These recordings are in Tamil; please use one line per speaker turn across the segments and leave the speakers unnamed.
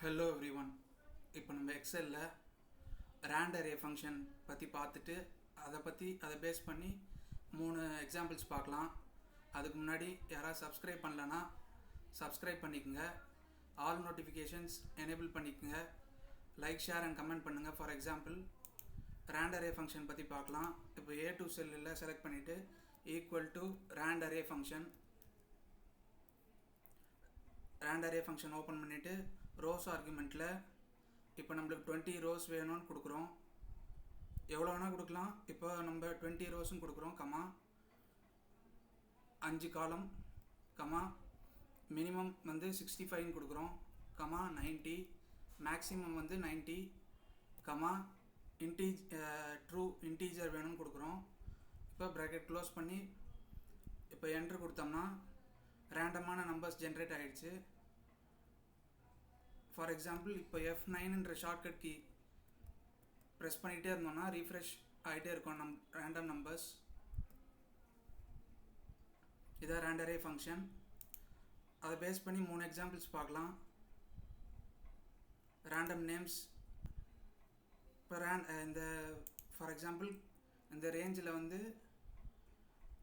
Hello every one. இப்போ நம்ம எக்ஸலில் ரேண்ட் அரே ஃபங்க்ஷன் பற்றி பார்த்துட்டு அதை பேஸ் பண்ணி 3 எக்ஸாம்பிள்ஸ் பார்க்கலாம். அதுக்கு முன்னாடி யாராவது சப்ஸ்கிரைப் பண்ணலன்னா சப்ஸ்கிரைப் பண்ணிக்கோங்க, ஆல் நோட்டிஃபிகேஷன்ஸ் எனேபிள் பண்ணிக்கோங்க, லைக் ஷேர் அண்ட் கமெண்ட் பண்ணுங்கள். For example rand array function பற்றி பார்க்கலாம். இப்போ A2 செல்லில் செலக்ட் பண்ணிவிட்டு equal to rand array function open பண்ணிவிட்டு ரோஸ் ஆர்குமெண்ட்டில் இப்போ நம்மளுக்கு 20 ரோஸ் வேணும்னு கொடுக்குறோம். எவ்வளோ வேணால் கொடுக்கலாம். இப்போ நம்ம 20 ரோஸும் கொடுக்குறோம். 5 காலம், மினிமம் 65 கொடுக்குறோம், 90, மேக்ஸிமம் 90, ட்ரூ இன்டீஜர் வேணும்னு கொடுக்குறோம். இப்போ ப்ராக்கெட் க்ளோஸ் பண்ணி இப்போ என்ட்ரு கொடுத்தோம்னா ரேண்டமான நம்பர்ஸ் ஜென்ரேட் ஆகிடுச்சு. ஃபார் எக்ஸாம்பிள் இப்போ F9ன்ற ஷார்ட்கட் கீ ப்ரெஸ் பண்ணிகிட்டே இருந்தோம்னா ரீஃப்ரெஷ் ஆகிட்டே இருக்கும் ரேண்டம் நம்பர்ஸ். இதான் ரேண்ட் அரே ஃபங்க்ஷன். அதை பேஸ் பண்ணி 3 எக்ஸாம்பிள்ஸ் பார்க்கலாம். Random names. இப்போ இந்த ஃபார் எக்ஸாம்பிள் இந்த ரேஞ்சில்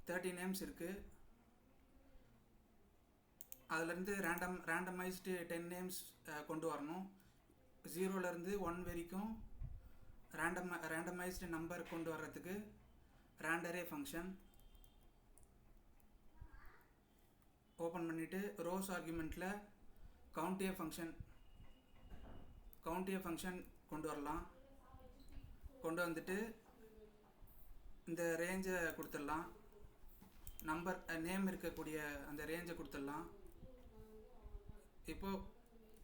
30 நேம்ஸ் இருக்குது. அதுலேருந்து ரேண்டமைஸ்டு 10 நேம்ஸ் கொண்டு வரணும். 0லேருந்து 1 வரைக்கும் ரேண்டமைஸ்டு நம்பர் கொண்டு வர்றதுக்கு ரேண்ட் அரே ஃபங்க்ஷன் ஓப்பன் பண்ணிவிட்டு ரோஸ் ஆர்குமெண்ட்டில் கவுண்ட் ஏ ஃபங்க்ஷன் கொண்டு வரலாம். கொண்டு வந்துட்டு இந்த ரேஞ்சை கொடுத்துடலாம். நேம் இருக்கக்கூடிய அந்த ரேஞ்சை கொடுத்துடலாம். இப்போது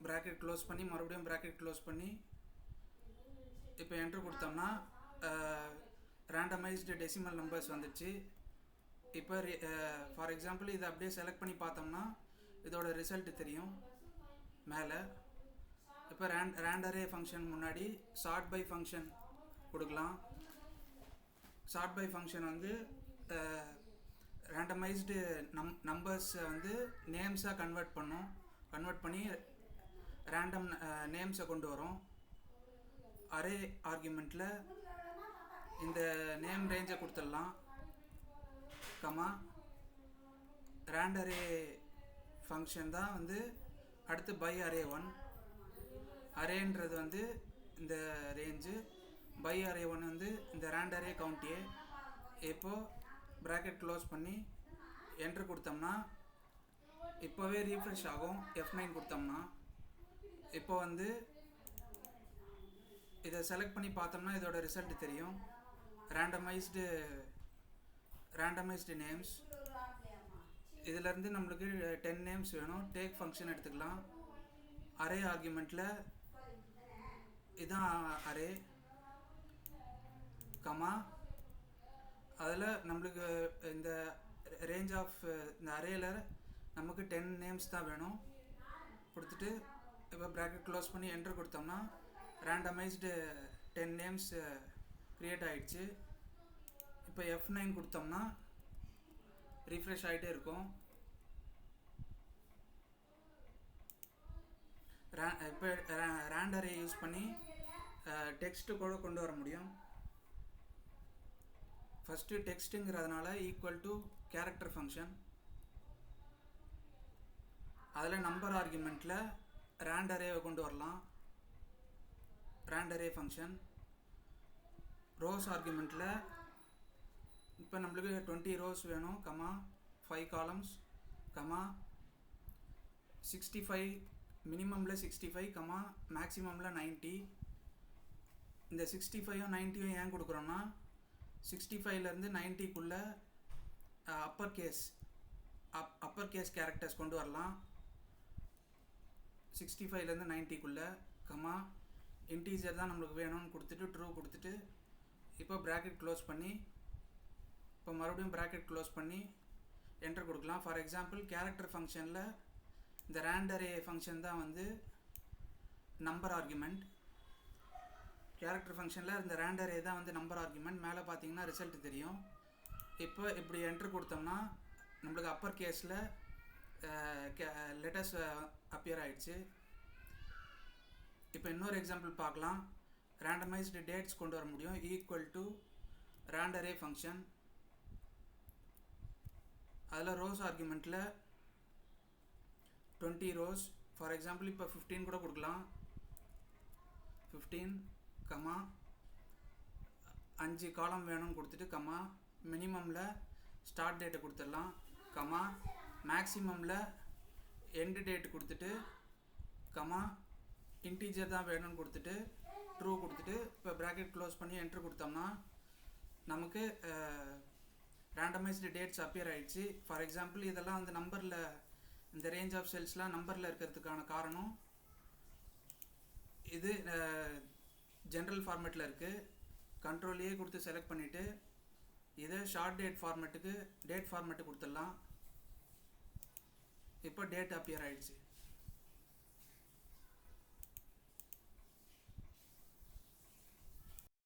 ப்ராக்கெட் க்ளோஸ் பண்ணி மறுபடியும் ப்ராக்கெட் க்ளோஸ் பண்ணி இப்போ என்ட்ரு கொடுத்தோம்னா ரேண்டமைஸ்டு டெசிமல் நம்பர்ஸ் வந்துடுச்சு. இப்போ ஃபார் எக்ஸாம்பிள் இதை அப்படியே செலக்ட் பண்ணி பார்த்தோம்னா இதோட ரிசல்ட் தெரியும் மேலே. இப்போ ரேண்ட் அரே ஃபங்க்ஷன் முன்னாடி சார்ட் பை ஃபங்க்ஷன் கொடுக்கலாம். சார்ட் பை ஃபங்க்ஷன் ரேண்டமைஸ்டு நம்பர்ஸை நேம்ஸாக கன்வெர்ட் பண்ணி ரேண்டம் நேம்ஸை கொண்டு வரும். அரே ஆர்குமெண்ட்டில் இந்த நேம் ரேஞ்சை கொடுத்துடலாம். ரேண்ட் அரே ஃபங்க்ஷன் தான் அடுத்து பை அரே 1. அரேன்றது இந்த ரேஞ்சு, பை அரே 1 இந்த ரேண்ட் அரே கவுண்ட் ஏ. இப்போது ப்ராக்கெட் க்ளோஸ் பண்ணி என்ட்ரு கொடுத்தோம்னா இப்போவே ரீஃப்ரெஷ் ஆகும். F9 கொடுத்தோம்னா இப்போ இதை செலக்ட் பண்ணி பார்த்தோம்னா இதோட ரிசல்ட் தெரியும். Randomised names. இதிலேருந்து நம்மளுக்கு 10 நேம்ஸ் வேணும். டேக் ஃபங்க்ஷன் எடுத்துக்கலாம். அரே ஆர்குமெண்ட்டில் இதான் அரே, அதில் நம்மளுக்கு இந்த ரேஞ்ச் ஆஃப் இந்த அரேயில் நமக்கு 10 நேம்ஸ் தான் வேணும். கொடுத்துட்டு இப்போ ப்ராக்கெட் க்ளோஸ் பண்ணி என்ட்ரு கொடுத்தோம்னா ரேண்டமைஸ்டு 10 நேம்ஸ் க்ரியேட் ஆகிடுச்சு. இப்போ F9 கொடுத்தோம்னா ரீஃப்ரெஷ் ஆகிட்டே இருக்கும். இப்போ ரேண்ட் அரே யூஸ் பண்ணி டெக்ஸ்ட்டு கூட கொண்டு வர முடியும். ஃபஸ்ட்டு டெக்ஸ்ட்டுங்கிறதுனால ஈக்குவல் டு கேரக்டர் ஃபங்க்ஷன். அதில் நம்பர் ஆர்குமெண்ட்டில் ரேண்ட் அரேவை கொண்டு வரலாம். Rent array function. ரோஸ் ஆர்குமெண்ட்டில் இப்போ நம்மளுக்கு 20 ரோஸ் வேணும், 5 காலம்ஸ், 65, மினிமமில் 65, மேக்ஸிமமில் 90. இந்த 65ம் 90ம் ஏன் கொடுக்குறோன்னா 65லேருந்து 90க்குள்ளே அப்பர் கேஸ் கேரக்டர்ஸ் கொண்டு வரலாம். 65லேருந்து 90க்குள்ளே, இன்டீஜர் தான் நம்மளுக்கு வேணும்னு கொடுத்துட்டு ட்ரூ கொடுத்துட்டு இப்போ ப்ராக்கெட் க்ளோஸ் பண்ணி இப்போ மறுபடியும் ப்ராக்கெட் க்ளோஸ் பண்ணி என்டர் கொடுக்கலாம். ஃபார் எக்ஸாம்பிள் கேரக்டர் ஃபங்க்ஷனில் இந்த ரேண்ட் அரே ஃபங்க்ஷன் தான் நம்பர் ஆர்குமெண்ட். கேரக்டர் ஃபங்க்ஷனில் இந்த ரேண்ட் அரே தான் நம்பர் ஆர்குமெண்ட். மேலே பார்த்தீங்கன்னா ரிசல்ட் தெரியும். இப்போ இப்படி என்ட்ரு கொடுத்தோம்னா நம்மளுக்கு அப்பர் கேஸில் லெட்டர்ஸ் அப்பியர் ஆகிடுச்சு. இப்போ இன்னொரு எக்ஸாம்பிள் பார்க்கலாம். ரேண்டமைஸ்டு டேட்ஸ் கொண்டு வர முடியும். Equal to randarray function. அதில் ரோஸ் ஆர்குமெண்ட்டில் 20 ரோஸ். ஃபார் எக்ஸாம்பிள் இப்போ 15 கூட கொடுக்கலாம். 15 கமா 5 காலம் வேணும்னு கொடுத்துட்டு கமா மினிமமில் ஸ்டார்ட் டேட்டை கொடுத்துடலாம். கமா மேக்ஸிமமில் எண்டு டேட் கொடுத்துட்டு கமா இன்டீஜர் தான் வேணும்னு கொடுத்துட்டு ட்ரூ கொடுத்துட்டு இப்போ ப்ராக்கெட் க்ளோஸ் பண்ணி என்ட்ரு கொடுத்தோம்னா நமக்கு ரேண்டமைஸ்டு டேட்ஸ் அப்பியர் ஆகிடுச்சு. ஃபார் எக்ஸாம்பிள் இதெல்லாம் வந்து நம்பரில், இந்த ரேஞ்ச் ஆஃப் செல்ஸ்லாம் நம்பரில் இருக்கிறதுக்கான காரணம் இது ஜென்ரல் ஃபார்மேட்டில் இருக்குது. கண்ட்ரோலையே கொடுத்து செலக்ட் பண்ணிவிட்டு இதை ஷார்ட் டேட் ஃபார்மேட்டுக்கு டேட் ஃபார்மேட்டு கொடுத்துடலாம். இப்போ டேட் அப்பியர் ஆகிடுச்சு.